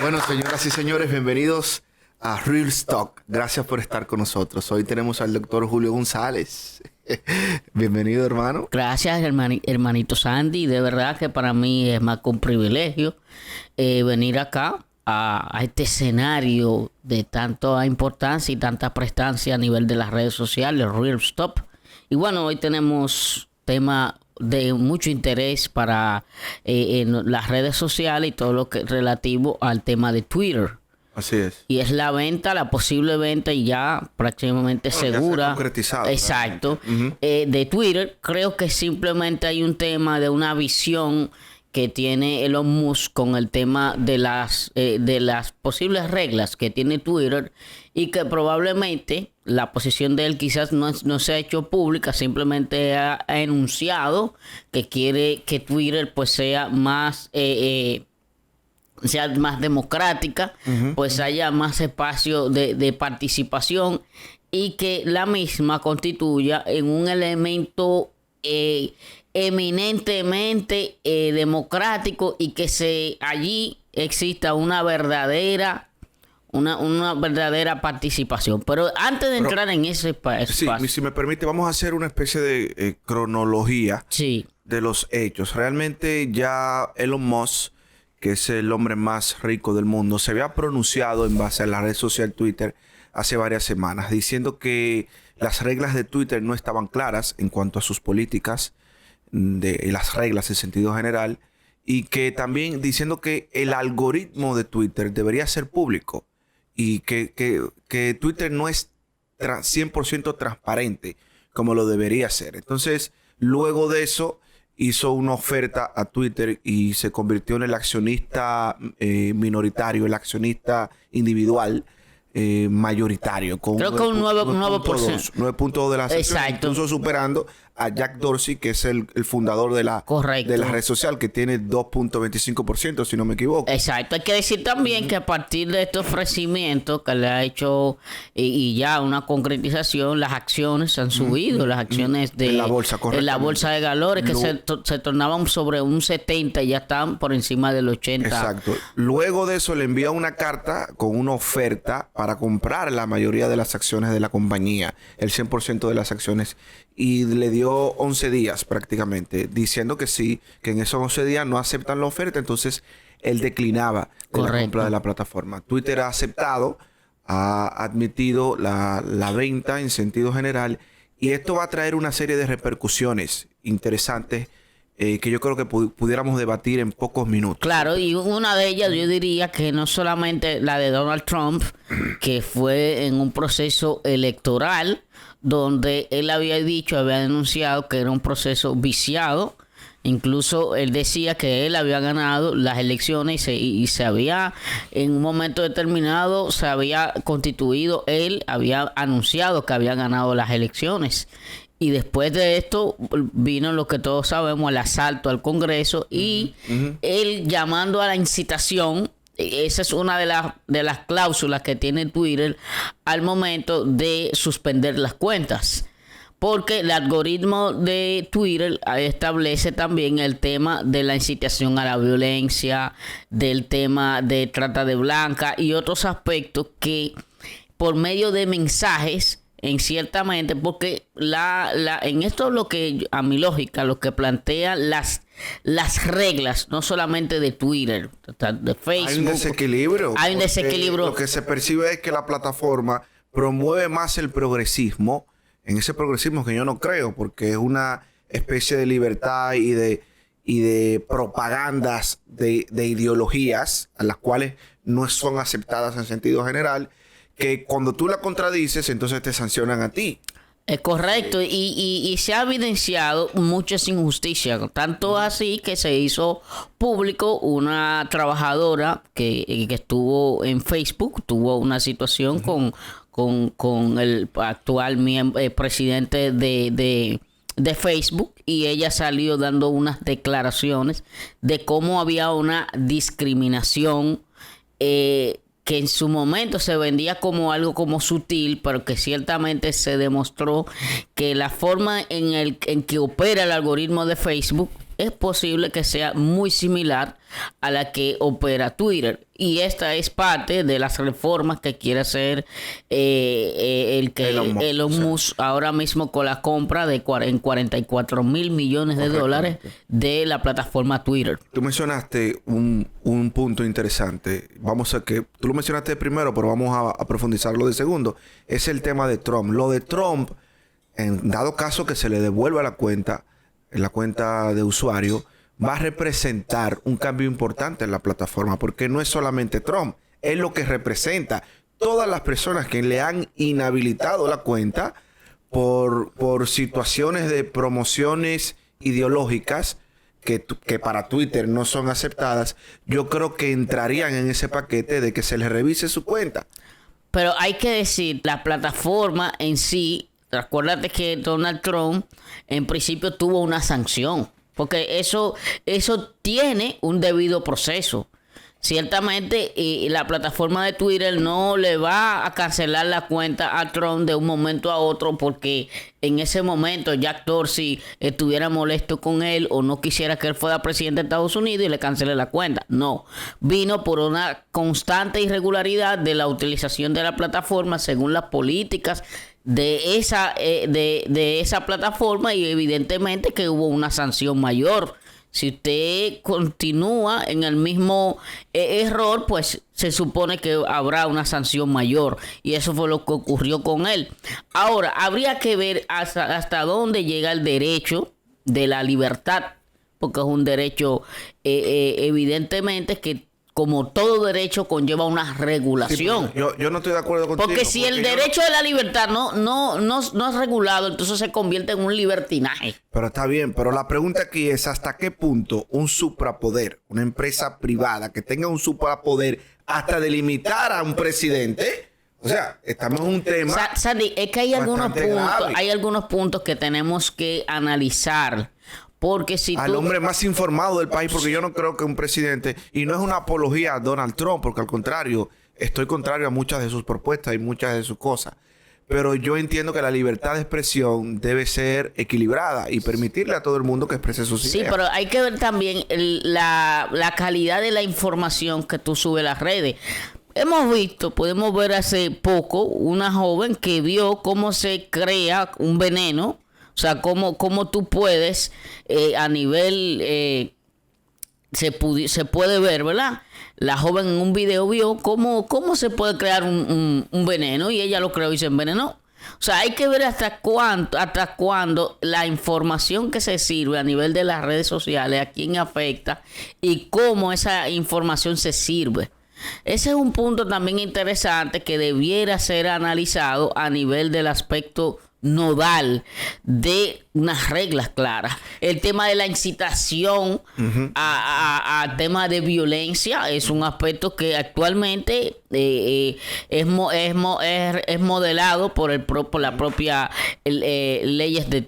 Bueno, señoras y señores, bienvenidos a Real Talk. Gracias por estar con nosotros. Hoy tenemos al doctor Julio González. Bienvenido, hermano. Gracias, hermanito Sandy. De verdad que para mí es más que un privilegio venir acá a este escenario de tanta importancia y tanta prestancia a nivel de las redes sociales, Real Stop. Y bueno, hoy tenemos tema de mucho interés para en las redes sociales y todo lo que es relativo al tema de Twitter. Así es. Y es la venta, la posible venta y ya prácticamente segura. Ya se ha concretizado. Exacto. De Twitter. Creo que simplemente hay un tema de una visión que tiene Elon Musk con el tema de las posibles reglas que tiene Twitter y que probablemente la posición de él quizás no se ha hecho pública, simplemente ha enunciado que quiere que Twitter pues sea más democrática, pues haya más espacio de participación y que la misma constituya en un elemento eminentemente democrático y que allí exista una verdadera participación. Pero antes de entrar en ese espacio... Sí, si me permite, vamos a hacer una especie de cronología de los hechos. Realmente ya Elon Musk, que es el hombre más rico del mundo, se había pronunciado en base a la red social Twitter hace varias semanas, diciendo que las reglas de Twitter no estaban claras en cuanto a sus políticas, de las reglas en sentido general, y que también diciendo que el algoritmo de Twitter debería ser público y que Twitter no es 100% transparente como lo debería ser. Entonces, luego de eso, hizo una oferta a Twitter y se convirtió en el accionista minoritario, el accionista individual mayoritario. Creo que un 9%. 9.2 de las acciones. Exacto. Incluso superando a Jack Dorsey, que es el fundador de la red social, que tiene 2.25%, si no me equivoco. Exacto. Hay que decir también que a partir de este ofrecimiento que le ha hecho y ya una concretización, las acciones han subido, las acciones de en la bolsa, en la bolsa de valores, que se tornaban sobre un 70 y ya están por encima del 80. Exacto. Luego de eso le envía una carta con una oferta para comprar la mayoría de las acciones de la compañía, el 100% de las acciones, y le dio 11 días prácticamente, diciendo que sí, que en esos 11 días no aceptan la oferta, entonces él declinaba de la compra de la plataforma. Twitter ha aceptado, ha admitido la venta en sentido general, y esto va a traer una serie de repercusiones interesantes que yo creo que pudiéramos debatir en pocos minutos. Claro, y una de ellas yo diría que no solamente la de Donald Trump, que fue en un proceso electoral donde él había denunciado que era un proceso viciado. Incluso él decía que él había ganado las elecciones y se había, en un momento determinado, se había constituido, él había anunciado que había ganado las elecciones. Y después de esto vino lo que todos sabemos, el asalto al Congreso y él llamando a la incitación. Esa es una de las cláusulas que tiene Twitter al momento de suspender las cuentas. Porque el algoritmo de Twitter establece también el tema de la incitación a la violencia, del tema de trata de blanca y otros aspectos que por medio de mensajes, ciertamente, porque en esto lo que, a mi lógica, lo que plantea las reglas, no solamente de Twitter, de Facebook. Hay un desequilibrio. Hay un desequilibrio. Lo que se percibe es que la plataforma promueve más el progresismo, en ese progresismo que yo no creo, porque es una especie de libertad y de propagandas de ideologías a las cuales no son aceptadas en sentido general, que cuando tú la contradices, entonces te sancionan a ti. Es correcto, y se ha evidenciado muchas injusticias, tanto así que se hizo público una trabajadora que estuvo en Facebook, tuvo una situación con el actual presidente de Facebook, y ella salió dando unas declaraciones de cómo había una discriminación que en su momento se vendía como algo como sutil, pero que ciertamente se demostró que la forma en que opera el algoritmo de Facebook es posible que sea muy similar a la que opera Twitter. Y esta es parte de las reformas que quiere hacer Elon Musk ahora mismo con la compra de en 44 mil millones de dólares de la plataforma Twitter. Tú mencionaste un punto interesante. Tú lo mencionaste primero, pero vamos a profundizarlo de segundo. Es el tema de Trump. Lo de Trump, en dado caso que se le devuelva la cuenta de usuario, va a representar un cambio importante en la plataforma, porque no es solamente Trump, es lo que representa todas las personas que le han inhabilitado la cuenta por situaciones de promociones ideológicas que para Twitter no son aceptadas. Yo creo que entrarían en ese paquete de que se les revise su cuenta. Pero hay que decir, la plataforma en sí, acuérdate que Donald Trump en principio tuvo una sanción. Porque eso tiene un debido proceso. Ciertamente, la plataforma de Twitter no le va a cancelar la cuenta a Trump de un momento a otro porque en ese momento Jack Dorsey estuviera molesto con él o no quisiera que él fuera presidente de Estados Unidos y le cancele la cuenta. No, vino por una constante irregularidad de la utilización de la plataforma según las políticas de esa plataforma, y evidentemente que hubo una sanción mayor. Si usted continúa en el mismo error, pues se supone que habrá una sanción mayor, y eso fue lo que ocurrió con él. Ahora, habría que ver hasta dónde llega el derecho de la libertad, porque es un derecho evidentemente que, como todo derecho, conlleva una regulación. Sí, yo no estoy de acuerdo contigo. Porque si el derecho de la libertad no es regulado, entonces se convierte en un libertinaje. Pero está bien, pero la pregunta aquí es ¿hasta qué punto un suprapoder, una empresa privada que tenga un suprapoder hasta delimitar a un presidente? O sea, estamos en un tema Sandy, es que hay algunos puntos que tenemos que analizar. Porque si al hombre más informado del país, porque yo no creo que un presidente, y no es una apología a Donald Trump, porque al contrario, estoy contrario a muchas de sus propuestas y muchas de sus cosas, pero yo entiendo que la libertad de expresión debe ser equilibrada y permitirle a todo el mundo que exprese sus ideas. Sí, pero hay que ver también la calidad de la información que tú subes a las redes. Podemos ver hace poco una joven que vio cómo se crea un veneno. O sea, cómo tú puedes, a nivel, se puede ver, ¿verdad? La joven en un video vio cómo se puede crear un veneno, y ella lo creó y se envenenó. O sea, hay que ver hasta cuándo la información que se sirve a nivel de las redes sociales, a quién afecta y cómo esa información se sirve. Ese es un punto también interesante que debiera ser analizado a nivel del aspecto nodal de unas reglas claras. El tema de la incitación a temas de violencia es un aspecto que actualmente es modelado por la propia leyes de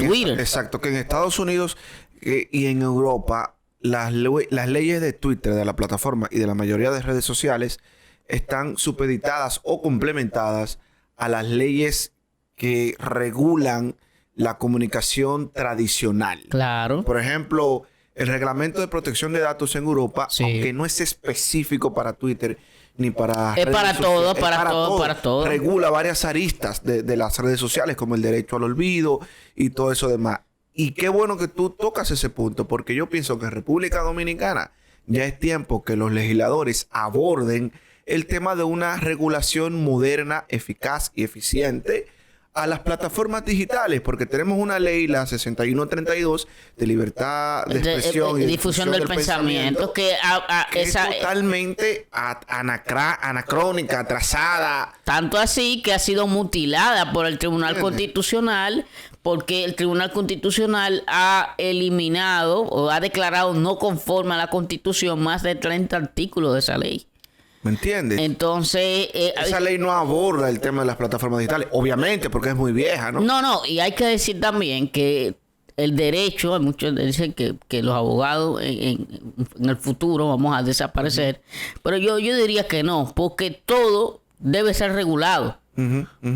Twitter. Exacto, que en Estados Unidos y en Europa las leyes de Twitter, de la plataforma y de la mayoría de redes sociales están supeditadas o complementadas a las leyes que regulan la comunicación tradicional. Claro. Por ejemplo, el reglamento de protección de datos en Europa, sí, aunque no es específico para Twitter ni para es para todo. Regula varias aristas de las redes sociales, como el derecho al olvido y todo eso demás. Y qué bueno que tú tocas ese punto, porque yo pienso que en República Dominicana ya es tiempo que los legisladores aborden el tema de una regulación moderna, eficaz y eficiente a las plataformas digitales, porque tenemos una ley, la 6132, de libertad de expresión y difusión del pensamiento, que es totalmente anacrónica, atrasada. Tanto así que ha sido mutilada por el Tribunal Constitucional, porque el Tribunal Constitucional ha eliminado o ha declarado no conforme a la Constitución más de 30 artículos de esa ley. ¿Me entiendes? Entonces... esa ley no aborda el tema de las plataformas digitales, obviamente, porque es muy vieja, ¿no? No, y hay que decir también que el derecho, muchos dicen que los abogados en el futuro vamos a desaparecer, pero yo diría que no, porque todo debe ser regulado.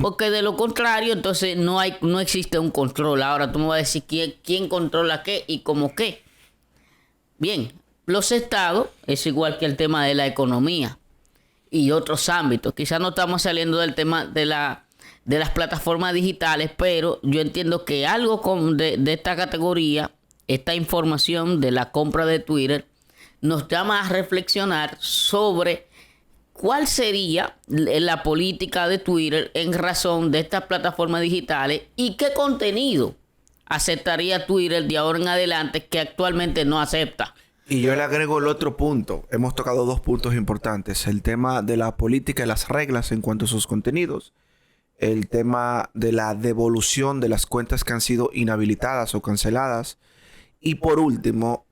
Porque de lo contrario, entonces no existe un control. Ahora tú me vas a decir quién controla qué y cómo qué. Bien, los estados es igual que el tema de la economía y otros ámbitos. Quizás no estamos saliendo del tema de las plataformas digitales, pero yo entiendo que algo de esta categoría, esta información de la compra de Twitter, nos llama a reflexionar sobre cuál sería la política de Twitter en razón de estas plataformas digitales y qué contenido aceptaría Twitter de ahora en adelante que actualmente no acepta. Y yo le agrego el otro punto. Hemos tocado 2 puntos importantes. El tema de la política y las reglas en cuanto a sus contenidos. El tema de la devolución de las cuentas que han sido inhabilitadas o canceladas. Y por último,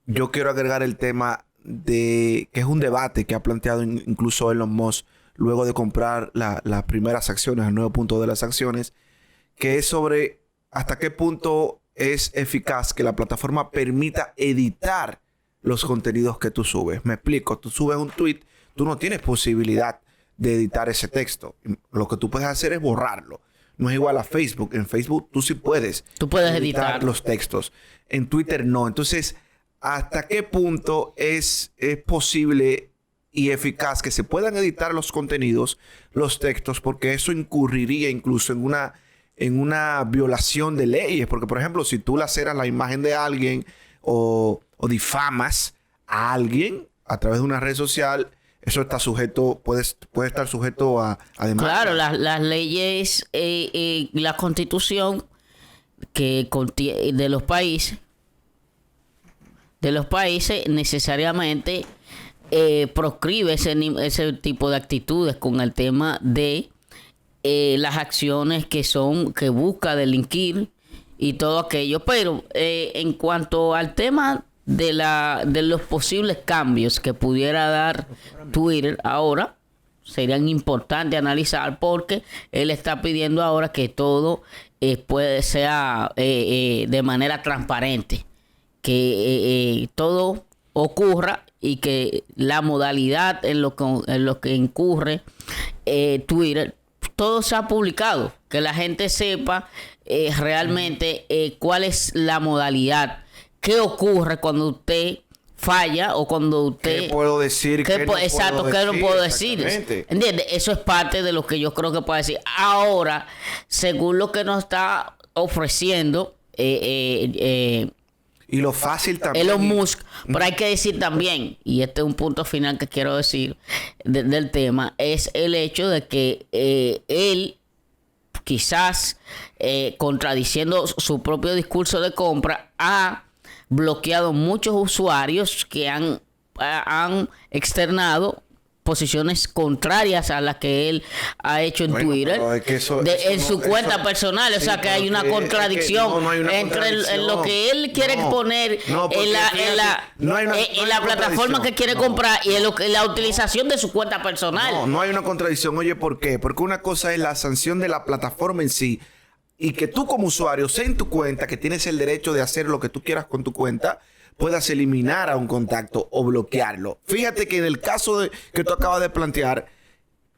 yo quiero agregar el tema de que es un debate que ha planteado incluso Elon Musk luego de comprar las primeras acciones, el nuevo punto de las acciones, que es sobre hasta qué punto es eficaz que la plataforma permita editar los contenidos que tú subes. Me explico, tú subes un tweet, tú no tienes posibilidad de editar ese texto. Lo que tú puedes hacer es borrarlo. No es igual a Facebook. En Facebook tú sí puedes. Tú puedes editar los textos. En Twitter no. Entonces, ¿hasta qué punto es posible y eficaz que se puedan editar los contenidos, los textos? Porque eso incurriría incluso en una violación de leyes. Porque, por ejemplo, si tú laceras la imagen de alguien o difamas a alguien a través de una red social, eso está sujeto, puede estar sujeto a demanda. Claro, las leyes, la constitución que de los países necesariamente proscribe ese tipo de actitudes con el tema de las acciones que busca delinquir y todo aquello. Pero en cuanto al tema de los posibles cambios que pudiera dar Twitter ahora, serían importantes analizar porque él está pidiendo ahora que todo sea de manera transparente, que todo ocurra y que la modalidad en lo que incurre Twitter, todo sea publicado, que la gente sepa realmente cuál es la modalidad. ¿Qué ocurre cuando usted falla o cuando usted... ¿Qué puedo decir? ¿Qué no puedo decir? ¿Entiendes? Eso es parte de lo que yo creo que puede decir. Ahora, según lo que nos está ofreciendo... y lo fácil también. Elon Musk. Pero hay que decir también, y este es un punto final que quiero decir del tema, es el hecho de que él... quizás contradiciendo su propio discurso de compra, ha bloqueado muchos usuarios que han externado posiciones contrarias a las que él ha hecho en Twitter, en su cuenta personal. O sea, que hay una contradicción entre lo que él quiere exponer en la plataforma que quiere comprar y en la utilización de su cuenta personal. No hay una contradicción. Oye, ¿por qué? Porque una cosa es la sanción de la plataforma en sí y que tú como usuario, sea en tu cuenta, que tienes el derecho de hacer lo que tú quieras con tu cuenta, puedas eliminar a un contacto o bloquearlo. Fíjate que en el caso que tú acabas de plantear,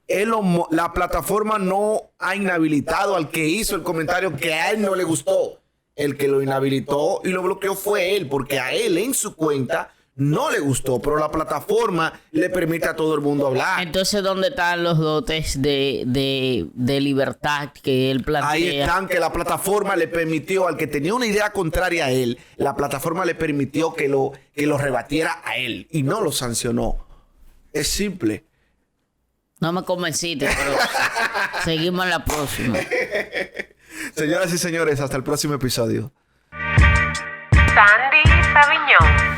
la plataforma no ha inhabilitado al que hizo el comentario que a él no le gustó. El que lo inhabilitó y lo bloqueó fue él, porque a él en su cuenta no le gustó, pero la plataforma le permite a todo el mundo hablar. Entonces, ¿dónde están los dotes de libertad que él plantea? Ahí están, que la plataforma le permitió al que tenía una idea contraria a él, la plataforma le permitió que lo rebatiera a él y no lo sancionó. Es simple. No me convenciste, pero seguimos en la próxima. Señoras y señores, hasta el próximo episodio. Sandy Sabiñón.